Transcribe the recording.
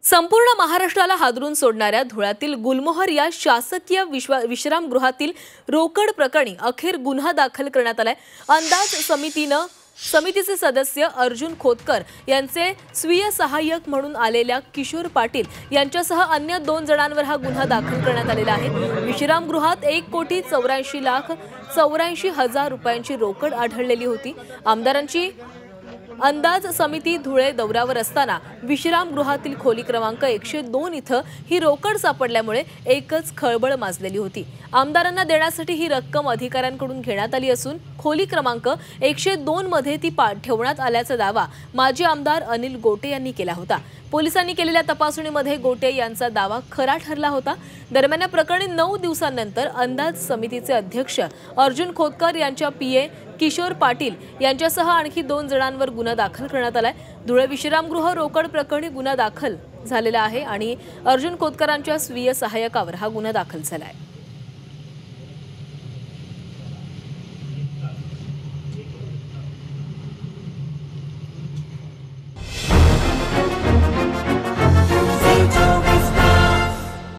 संपूर्ण महाराष्ट्राला हादरून सोडणाऱ्या धुळ्यातील गुलमोहर या शासकीय विश्रामगृहातील रोकड प्रकरणी अखेर गुन्हा दाखल करण्यात आलाय। अंदाज समितीचे सदस्य अर्जुन खोतकर यांचे स्वीय सहाय्यक म्हणून आलेल्या किशोर पाटील यांच्यासह अन्य 2 जणांवर हा गुन्हा दाखल करण्यात आलेला आहे। विश्रामगृहात 1,84,84,000 रुपयांची रोकड आढळलेली होती। आमदारांची अंदाज समिती धुळे दौऱ्यावर असताना विश्रामगृहातील खोली क्रमांक 102 इथं ही रोकड सापडल्यामुळे एकच खळबळ माजलेली होती। आमदारांना देण्यासाठी ही रक्कम अधिकाऱ्यांकडून घेण्यात आली असून खोली क्रमांक 102 मध्ये ती ठेवण्यात आल्याचा दावा माजी आमदार अनिल गोटे यांनी केला होता। पोलिसांनी केलेल्या तपासणीमध्ये गोटे यांचा दावा खरा ठरला होता। दरम्यान या प्रकरणी 9 दिवसांनंतर अंदाज समितीचे अध्यक्ष अर्जुन खोतकर यांच्या पीए किशोर पाटील यांच्यासह आणखी 2 जणांवर गुन्हा दाखल करण्यात आलाय। धुळे विश्रामगृह रोकड प्रकरणी गुन्हा दाखल झालेला आहे आणि अर्जुन खोतकरांच्या स्वीय सहाय्यकावर हा गुन्हा दाखल झालाय।